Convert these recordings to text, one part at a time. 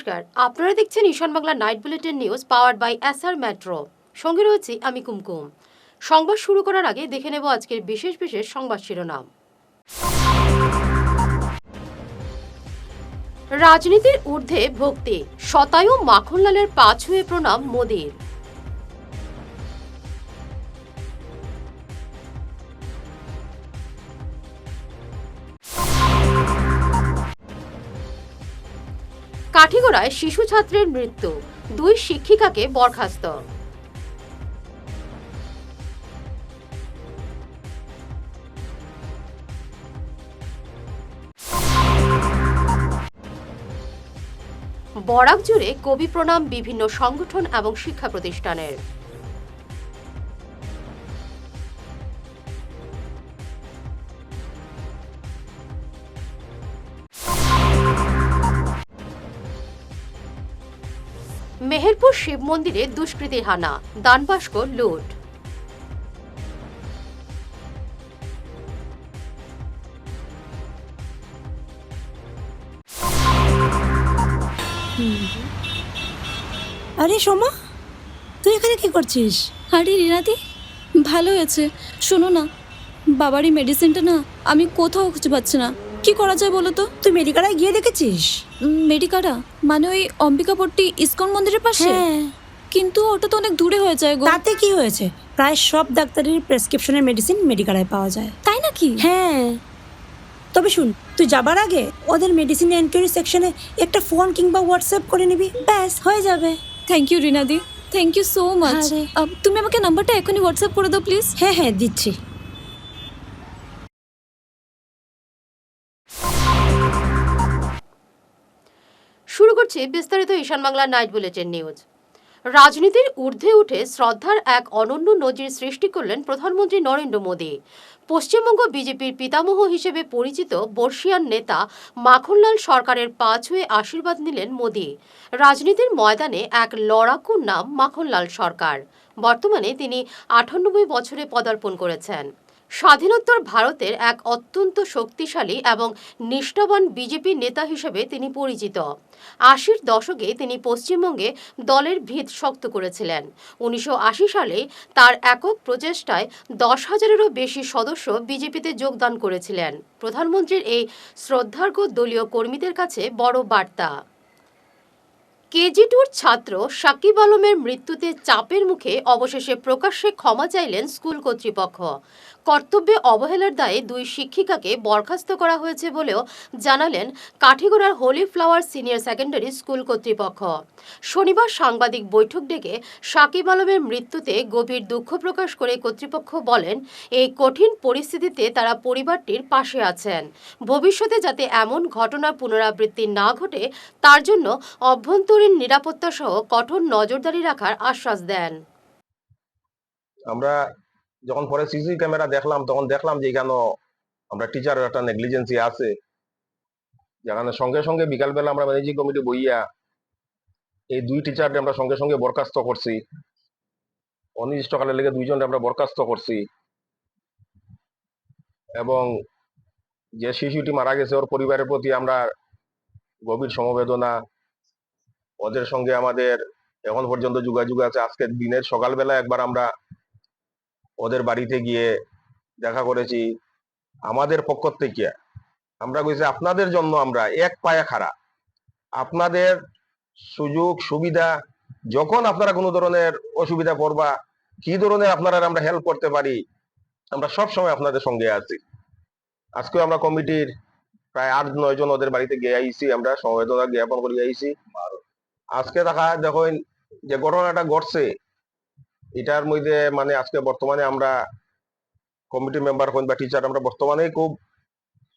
নমস্কার, আপনারা দেখছেন Ishan Bangla night bulletin news powered by S R metro. সঙ্গে রয়েছি আমি কুমকুম। সংবাদ শুরু করার আগে দেখে নেব আজকের বিশেষ বিশেষ সংবাদ শিরোনাম। রাজনীতির ঊর্ধ্বে ভক্তি, শতায়ু মাখনলালের পা ছুঁয়ে প্রণাম মোদির। কাঠিগড়ায় শিশু ছাত্রের মৃত্যু, 2 শিক্ষিকাকে বরখাস্ত। বরাক জুড়ে কবি প্রণাম বিভিন্ন সংগঠন এবং শিক্ষা প্রতিষ্ঠানের। মেহেরপুর শিব মন্দিরে দুষ্কৃতীর হানা, দানবাস্ক লুট। আরে সোমা, তুই এখানে কি করছিস? আরে রিনাদি, ভালো হয়েছে। শোনো না, বাবার এই মেডিসিনটা না আমি কোথাও খুঁজে পাচ্ছি না। কি করা যায় বলো তো? তুই মেডিকালায় গিয়ে দেখেছিস? মেডিকাটা মানে ওই অম্বিকাপট্টি ইসকন মন্দিরের পাশে? হ্যাঁ। কিন্তু ওটা তো অনেক দূরে হয়ে যায় গো। তাতে কি হয়েছে? প্রায় সব ডাক্তারের প্রেসক্রিপশনের মেডিসিন মেডিকালায় পাওয়া যায়। তাই নাকি? হ্যাঁ, তবে শুন, তুই যাবার আগে ওদের মেডিসিন এনকোয়ারি সেকশনে একটা ফোন কিংবা হোয়াটসঅ্যাপ করে নিবি, ব্যাস হয়ে যাবে। থ্যাংক ইউ রিনাদি, থ্যাংক ইউ সো মাচ। আরে। তুমি আমাকে নাম্বারটা এখনই হোয়াটসঅ্যাপ করে দাও প্লিজ। হ্যাঁ হ্যাঁ, দিচ্ছি। শুরু করছি বিস্তারিত ঈশান বাংলা নাইট বুলেটিন নিউজ। রাজনীতির ঊর্ধ্বে উঠে শ্রদ্ধার এক অনন্য নজির সৃষ্টি করলেন প্রধানমন্ত্রী নরেন্দ্র মোদী। পশ্চিমবঙ্গ বিজেপির পিতামহ হিসেবে পরিচিত বর্ষিয়ান নেতা মাখনলাল সরকারের পা ছুঁয়ে আশীর্বাদ নিলেন মোদী। রাজনীতির ময়দানে এক লড়াকু নাম মাখনলাল সরকার। বর্তমানে তিনি 98 বছরে পদার্পণ করেছেন। স্বাধীনোত্তর ভারতের এক অত্যন্ত শক্তিশালী এবং নিষ্ঠাবান বিজেপি নেতা হিসেবে তিনি পরিচিত। 80-র দশকে তিনি পশ্চিমবঙ্গে দলের ভিত শক্ত করেছিলেন। 1980 সালে তার একক প্রচেষ্টায় 10,000-এরও বেশি সদস্য বিজেপিতে যোগদান করেছিলেন। প্রধানমন্ত্রীর এই শ্রদ্ধার্ঘ দলীয় কর্মীদের কাছে বড় বার্তা। কেজি2-র ছাত্র সাকিব আলমের মৃত্যুতে চাপের মুখে অবশেষে প্রকাশ্যে ক্ষমা চাইলেন স্কুল কর্তৃপক্ষ। কর্তব্যে অবহেলার দায়ে 2 শিক্ষিকাকে বরখাস্ত করা হয়েছে বলেও জানালেন কাঠিগড়ার holy flower senior secondary school কর্তৃপক্ষ। শনিবার সাংবাদিক বৈঠক ডেকে সাকিব আলমের মৃত্যুতে গভীর দুঃখ প্রকাশ করে কর্তৃপক্ষ বলেন, এই কঠিন পরিস্থিতিতে তারা পরিবারটির পাশে আছেন। ভবিষ্যতে যাতে এমন ঘটনার পুনরাবৃত্তি না ঘটে তার জন্য অভ্যন্তরীণ নিরাপত্তা সহ কঠোর নজরদারি রাখার আশ্বাস দেন। আমরা যখন পরে সিসি ক্যামেরা দেখলাম তখন দেখলাম যে এখানে আমরা টিচারের একটা নেগলিজেন্সি আছে, যেখানে সঙ্গে সঙ্গে বিকালবেলা আমরা ম্যানেজিং কমিটি বইয়া এই 2 টিচারকে আমরা সঙ্গে সঙ্গে বরখাস্ত করছি। অনির্দিষ্টকালের লেগে 2 জনকে আমরা বরখাস্ত করছি এবং যে শিশুটি মারা গেছে ওর পরিবারের প্রতি আমরা গভীর সমবেদনা। ওদের সঙ্গে আমাদের এখন পর্যন্ত যোগাযোগ আছে। আজকের দিনের সকালবেলা একবার আমরা ওদের বাড়িতে গিয়ে দেখা করেছি। আমাদের পক্ষ থেকে আমরা কইছি আপনাদের জন্য আমরা এক পায়ে খাড়া। আপনাদের সুযোগ সুবিধা যখন আপনারা কোনো ধরনের অসুবিধা পড়বা, কি ধরনের আপনারা আমরা হেল্প করতে পারি, আমরা সব সময় আপনাদের সঙ্গে আছি। আজকে আমরা কমিটির প্রায় 8-9 জন ওদের বাড়িতে গিয়ে আইছি, আমরা সমবেদনা জ্ঞাপন করে আইছি। আজকে দেখা দেখেন যে ঘটনাটা ঘটছে এটার মধ্যে মানে আজকে বর্তমানে আমরা কমিটি মেম্বার হন বা টিচার আমরা বর্তমানে খুব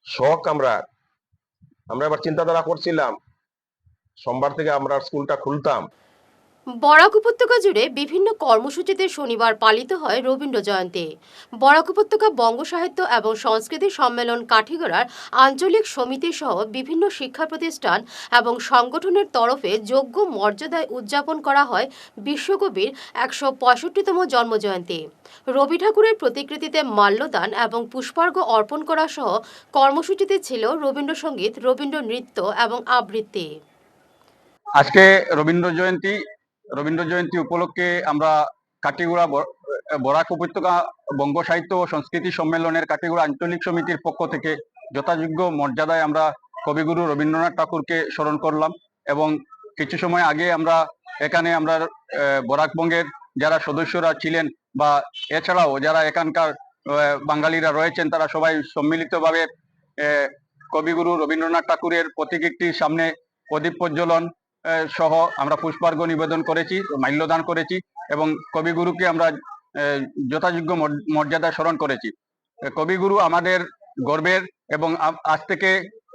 শখ। আমরা এবার চিন্তাধারা করছিলাম সোমবার থেকে আমরা স্কুলটা খুলতাম। বরাক উপত্যকা জুড়ে বিভিন্ন কর্মসূচিতে শনিবার পালিত হয় রবীন্দ্র জয়ন্তী। বরাক উপত্যকা বঙ্গ সাহিত্য এবং সংস্কৃতি সম্মেলন কাঠিগড়ার আঞ্চলিক সমিতি সহ বিভিন্ন শিক্ষা প্রতিষ্ঠান এবং সংগঠনের তরফে যোগ্য মর্যাদায় উদযাপন করা হয় বিশ্বকবির 165তম জন্মজয়ন্তী। রবি ঠাকুরের প্রতিকৃতিতে মাল্যদান এবং পুষ্পার্ঘ্য অর্পণ করা সহ কর্মসূচিতে ছিল রবীন্দ্রসঙ্গীত, রবীন্দ্র নৃত্য এবং আবৃত্তি। আজকে রবীন্দ্র জয়ন্তী উপলক্ষে আমরা কাটিগুড়া বরাক উপত্যকা বঙ্গ সাহিত্য ও সংস্কৃতি সম্মেলনের কাটিগুড়া আঞ্চলিক সমিতির পক্ষ থেকে যথাযোগ্য মর্যাদায় আমরা কবিগুরু রবীন্দ্রনাথ ঠাকুরকে স্মরণ করলাম। এবং কিছু সময় আগে আমরা এখানে আমরা বরাকবঙ্গের যারা সদস্যরা ছিলেন বা এছাড়াও যারা এখানকার বাঙালিরা রয়েছেন, তারা সবাই সম্মিলিতভাবে কবিগুরু রবীন্দ্রনাথ ঠাকুরের প্রতিকৃতির সামনে প্রদীপ প্রজ্বলন সহ আমরা পুষ্পার্ঘ নিবেদন করেছি, মাল্যদান করেছি এবং কবিগুরুকে আমরা যথাযোগ্য মর্যাদা স্মরণ করেছি। কবিগুরু আমাদের গর্বের এবং আজ থেকে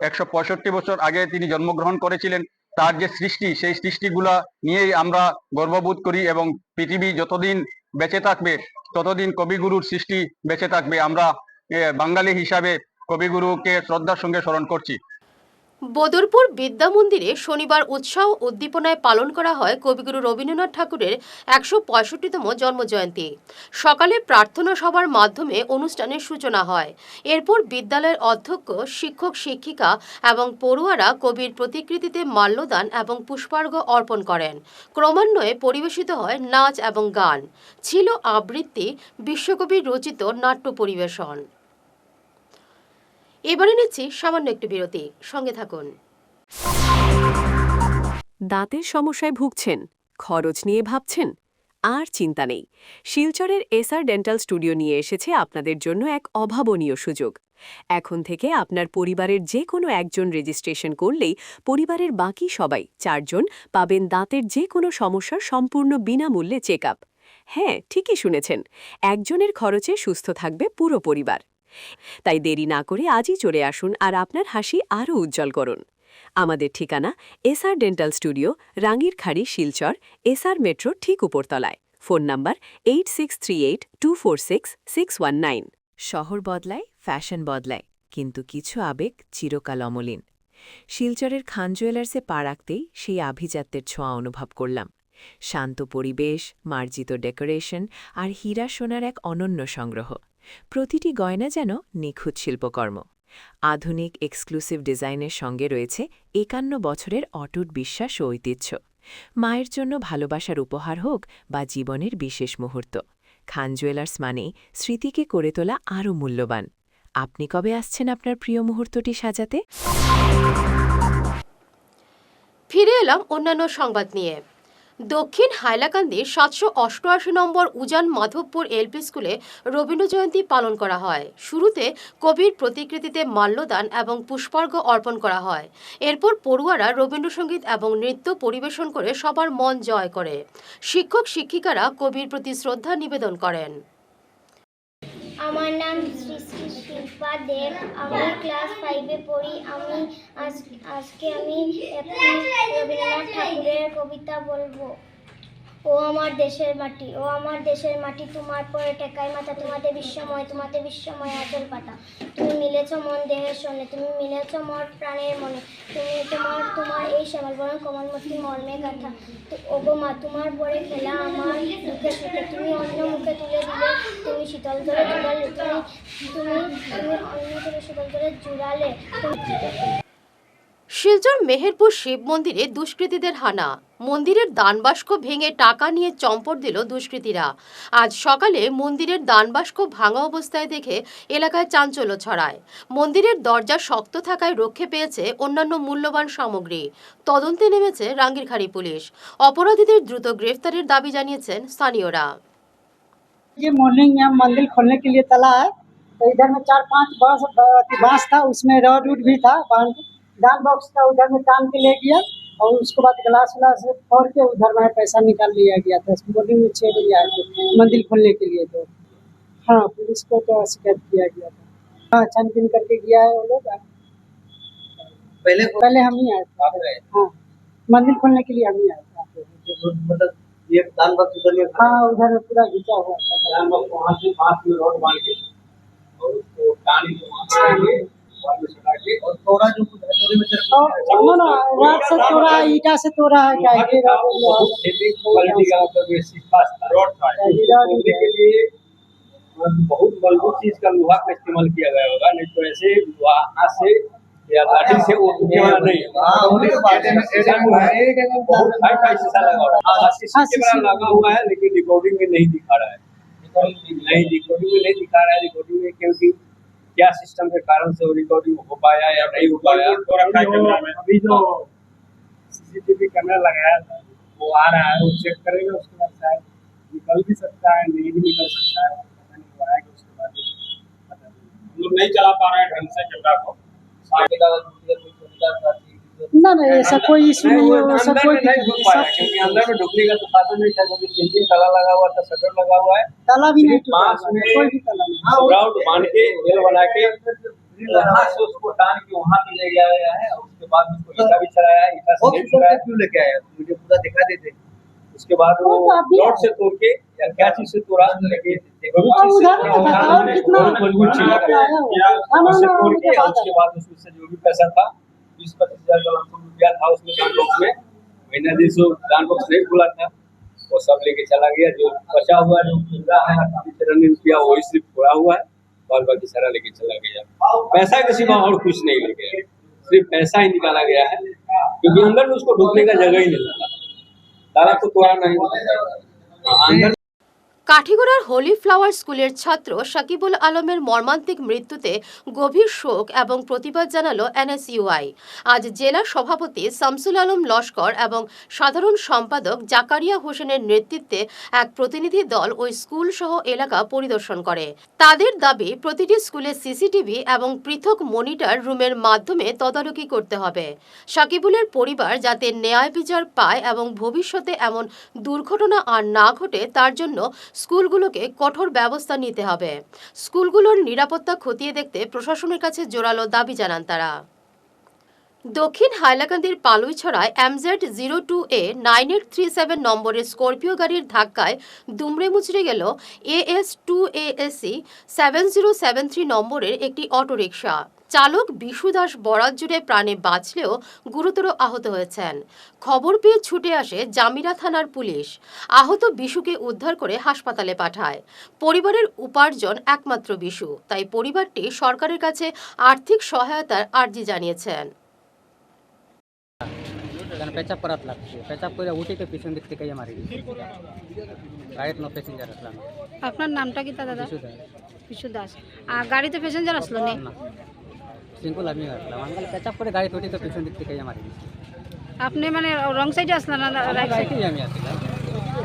165 বছর আগে তিনি জন্মগ্রহণ করেছিলেন। তার যে সৃষ্টি, সেই সৃষ্টিগুলা নিয়েই আমরা গর্ববোধ করি এবং পৃথিবী যতদিন বেঁচে থাকবে ততদিন কবিগুরুর সৃষ্টি বেঁচে থাকবে। আমরা বাঙালি হিসাবে কবিগুরুকে শ্রদ্ধার সঙ্গে স্মরণ করছি। বদরপুর বিদ্যা মন্দিরে শনিবার উৎসাহ উদ্দীপনায় পালন করা হয় কবিগুরু রবীন্দ্রনাথ ঠাকুরের 165তম জন্মজয়ন্তী। সকালে প্রার্থনা সভার মাধ্যমে অনুষ্ঠানের সূচনা হয়। এরপর বিদ্যালয়ের অধ্যক্ষ, শিক্ষক শিক্ষিকা এবং পড়ুয়ারা কবির প্রতিকৃতিতে মাল্যদান এবং পুষ্পার্ঘ অর্পণ করেন। ক্রমান্বয়ে পরিবেশিত হয় নাচ এবং গান। ছিল আবৃত্তি, বিশ্বকবির রচিত নাট্য পরিবেশন। এবারে নিচ্ছি সামান্য একটু বিরতি, সঙ্গে থাকুন। দাঁতের সমস্যায় ভুগছেন, খরচ নিয়ে ভাবছেন? আর চিন্তা নেই, শিলচরের এসআর ডেন্টাল স্টুডিও নিয়ে এসেছে আপনাদের জন্য এক অভাবনীয় সুযোগ। এখন থেকে আপনার পরিবারের যে কোনো একজন রেজিস্ট্রেশন করলেই পরিবারের বাকি সবাই 4 জন পাবেন দাঁতের যে কোনো সমস্যার সম্পূর্ণ বিনামূল্যে চেক আপ। হ্যাঁ, ঠিকই শুনেছেন, একজনের খরচে সুস্থ থাকবে পুরো পরিবার। তাই দেরি না করে আজই চলে আসুন আর আপনার হাসি আরও উজ্জ্বল করুন। আমাদের ঠিকানা SR dental studio, Rangirkhari, Silchar, SR metro ঠিক উপরতলায়। Phone number 8638246619। শহর বদলায়, ফ্যাশন বদলায়, কিন্তু কিছু আবেগ চিরকাল অমলিন। শিলচরের খান জুয়েলার্সে পা রাখতেই সেই আভিজাত্যের ছোঁয়া অনুভব করলাম। শান্ত পরিবেশ, মার্জিত ডেকোরেশন আর হীরা সোনার এক অনন্য সংগ্রহ। প্রতিটি গয়না যেন নিখুঁত শিল্পকর্ম। আধুনিক এক্সক্লুসিভ ডিজাইনের সঙ্গে রয়েছে 51 বছরের অটুট বিশ্বাস ও ঐতিহ্য। মায়ের জন্য ভালোবাসার উপহার হোক বা জীবনের বিশেষ মুহূর্ত, খান জুয়েলার্স মানেই স্মৃতিকে করে তোলা আরও মূল্যবান। আপনি কবে আসছেন আপনার প্রিয় মুহূর্তটি সাজাতে? ফিরে এলাম অন্যান্য সংবাদ নিয়ে। দক্ষিণ হাইলাকান্দির 788 নম্বর উজান মাধবপুর এলপি স্কুলে রবীন্দ্র জয়ন্তী পালন করা হয়। শুরুতে কবির প্রতিকৃতিতে মাল্যদান এবং পুষ্পার্ঘ অর্পণ করা হয়। এরপর পড়ুয়ারা রবীন্দ্রসঙ্গীত এবং নৃত্য পরিবেশন করে সবার মন জয় করে। শিক্ষক শিক্ষিকারা কবির প্রতি শ্রদ্ধা নিবেদন করেন। আমার নাম শ্রী শ্রী শিল্পা দেব। আমি ক্লাস 5-এ পড়ি। আজকে আমি একটি রবীন্দ্রনাথ ঠাকুরের কবিতা বলবো। ও আমার দেশের মাটি, ও আমার দেশের মাটি, তোমার পরে টেকাই মাথা, তোমাদের বিশ্বময় আচল পাতা। তুমি মিলেছ মন দেহের সনে, তুমি মিলেছ মোর প্রাণের মনে, তুমি তোমার এই শ্যামল বরণ কমলমতি মর্মে গাথা। ওগো মা, তোমার পরে খেলা আমার মুখে সুখে, তুমি অন্য মুখে তুলে দিলে, তুমি শীতল ধরে জুড়ালে, তুমি অন্য করে শীতল ধরে জুড়ালে। শিলচর মেহেরপুর শিব মন্দিরে দুষ্কৃতীদের হানা। মন্দিরের দানবাস্ক ভেঙে টাকা নিয়ে চম্পট দিল দুষ্কৃতীরা। আজ সকালে মন্দিরের দানবাস্ক ভাঙা অবস্থায় দেখে এলাকায় চাঞ্চল্য ছড়ায়। মন্দিরের দরজা শক্ত থাকায় রক্ষে পেয়েছে অন্যান্য মূল্যবান সামগ্রী। তদন্তে নেমেছে রাঙ্গিরখাড়ি পুলিশ। অপরাধীদের দ্রুত গ্রেফতারের দাবি জানিয়েছেন স্থানীয়রা। ये मॉर्निंग यहाँ मंदिर खोलने के लिए तला है, तो इधर में 4-5 बांस था, उसमें रॉड वूड भी था, दान बॉक्स का उधर में टांग के ले गया और उसके बाद ग्लास व्लास फोड़ के उधर में पैसा निकाल लिया गया था। मॉर्निंग में 6 बजे आए थे मंदिर खोलने के लिए। तो हाँ, पुलिस को तो शिकायत किया गया था। हाँ, छानबीन करके गया है वो लोग। पहले हम ही आए थे। हाँ, मंदिर खोलने के लिए हम ही आए थे। ये दान बॉक्स उधर में था। हाँ, उधर में पूरा घिचा हुआ था। दान बॉक्स वहाँ से 5 में रोड बांध के और उसको टांग के वहाँ से आगे और में सटा के और थोड़ा जो थोड़ी में ना रात से तोड़ा, ईटा से तोड़ा है क्या? क्वालिटी का मतलब बेसिक रोड था के लिए बहुत मजबूत चीज का लोहा का इस्तेमाल किया गया होगा, नहीं तो ऐसे वहाँ से या लाठी से वो टूटने वाला नहीं है। बहुत हाई फाई शीशा लगा हुआ है। सीसी कैमरा लगा हुआ है लेकिन रिकॉर्डिंग में नहीं दिखा रहा है। नहीं, रिकॉर्डिंग में नहीं दिखा रहा है। रिकॉर्डिंग में क्योंकि क्या सिस्टम के कारण से वो रिकॉर्डिंग हो पाया या नहीं हो पाया। अभी जो सीसीटीवी कैमरा लगाया था वो आ रहा है, वो चेक करेगा, उसके बाद शायद निकल भी सकता है, नहीं भी निकल सकता है। पता नहीं वो आएगा उसके बाद पता नहीं। हम लोग नहीं चला पा रहे हैं ढंग से कैमरा को। ना ना ऐसा कोई इशू नहीं है, ऐसा अंदर कोई में नहीं घुस पाया क्योंकि अंदर में ढुकने का तो साधन नहीं था, क्योंकि 3 ताला लगा हुआ था, शटर लगा हुआ है। ताला भी नहीं टूटा, बांस में कोई भी ताला नहीं। ग्राउंड बांध के जेल बना के यहाँ से उसको टान के वहाँ पे ले गया है और उसके बाद उसको ईटा भी चढ़ाया है। ईटा से चढ़ाया क्यों लेके आया, मुझे पूरा दिखा देते। उसके बाद वो रोड से तोड़ के या क्या चीज से तोड़ा लेके मजबूत चीज उससे तोड़ के और उसके बाद उसमें जो भी पैसा था 20-25 हज़ार का रुपया था उसमें दान बॉक्स में। महीना दिन से दान बॉक्स नहीं खुला था, वो सब लेके चला गया। जो बचा हुआ जो खुला है 93 रुपया वही सिर्फ छोड़ा हुआ है, बाल बाकी सारा लेके चला गया। पैसा के सिवा और कुछ नहीं ले गया, सिर्फ पैसा ही निकाला गया है क्योंकि अंदर में उसको ढुकने का जगह ही नहीं था। ताला को तोड़ा नहीं अंदर। কাঠিগড়ার হোলি ফ্লাওয়ার স্কুলের ছাত্র সাকিবুল আলমের মর্মান্তিক মৃত্যুতে গভীর শোক এবং প্রতিবাদ জানালো এনএসইউআই। আজ জেলা সভাপতি শামসুল আলম লস্কর এবং সাধারণ সম্পাদক জাকারিয়া হোসেনের নেতৃত্বে এক প্রতিনিধি দল ওই স্কুল সহ এলাকা পরিদর্শন করে। তাদের দাবি প্রতিটি স্কুলে সিসিটিভি এবং পৃথক মনিটর রুমের মাধ্যমে তদারকি করতে হবে। সাকিবুলের পরিবার যাতে ন্যায় বিচার পায় এবং ভবিষ্যতে এমন দুর্ঘটনা আর না ঘটে তার জন্য স্কুলগুলোকে কঠোর ব্যবস্থা নিতে হবে। স্কুলগুলোর নিরাপত্তা খতিয়ে দেখতে প্রশাসনের কাছে জোরালো দাবি জানান তারা। দক্ষিণ হাইলাকান্দির পালুইছড়ায় MZ02A 9837 নম্বরের স্করপিও গাড়ির ধাক্কায় দুমড়ে মুচড়ে গেল AS2ASC 7073 নম্বরের একটি অটোরিকশা। চালক বিশু দাস বরাত জুড়ে প্রাণে বাঁচলেও গুরুতর আহত হয়েছেন। খবর পেয়ে ছুটে আসে জামিরা থানার পুলিশ। আহত বিশুকে উদ্ধার করে হাসপাতালে পাঠায়। পরিবারের উপার্জন একমাত্র বিশু, তাই পরিবারটি সরকারের কাছে আর্থিক সহায়তার আর্জি জানিয়েছেন। পেচাপ করাত লাগছে, পেচাপ করে উঠিকে পিছন দিক থেকে মারি গাড়িতে নো প্যাসেঞ্জার আসলাম। আপনার নামটা কি দাদা? বিশু দাস। আর গাড়িতে প্যাসেঞ্জার আসলো না? সিম্পল আমি আসলাম, আমি পেচাপ করে গাড়ি উঠি তো পিছন দিক থেকে মারি। আপনি মানে রং সাইডে আসলেন না রাইট সাইডে? আমি আসলাম,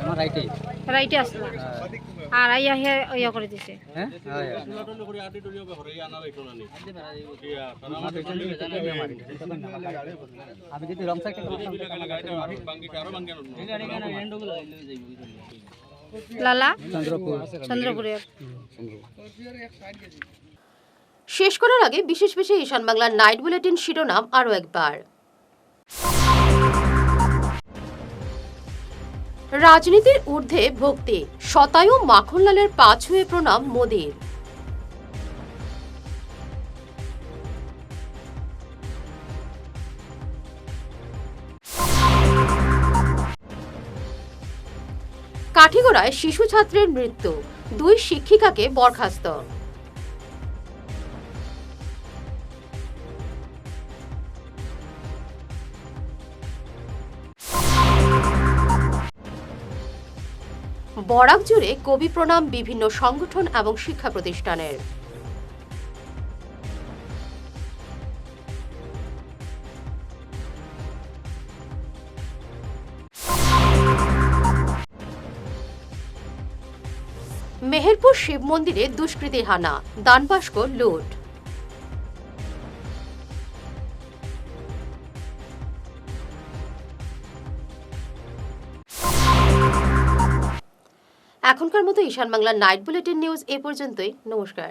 আমার রাইটে রাইটে আসলেন। আর আইয়া ইয়া করে দিছে। হ্যাঁ আমি যদি রং সাইডে লালা চন্দ্রপুরের। শেষ করার আগে বিশেষ ঈশান বাংলার নাইট বুলেটিন শিরোনাম আরও একবার। রাজনীতির ঊর্ধ্বে ভক্তি, শতায়ু মাখনলালের পা ছুঁয়ে প্রণাম মোদির। কাঠিগড়ায় শিশু ছাত্রের মৃত্যু, 2 শিক্ষিকাকে বরখাস্ত। বরাক জুড়ে কবি প্রণাম বিভিন্ন সংগঠন এবং শিক্ষা প্রতিষ্ঠানের। মেহেরপুর শিব মন্দিরে দুষ্কৃতীর হানা, দানবাস্ক লুট। এখনকার মতো ঈশান বাংলার নাইট বুলেটিন নিউজ এ পর্যন্তই। নমস্কার।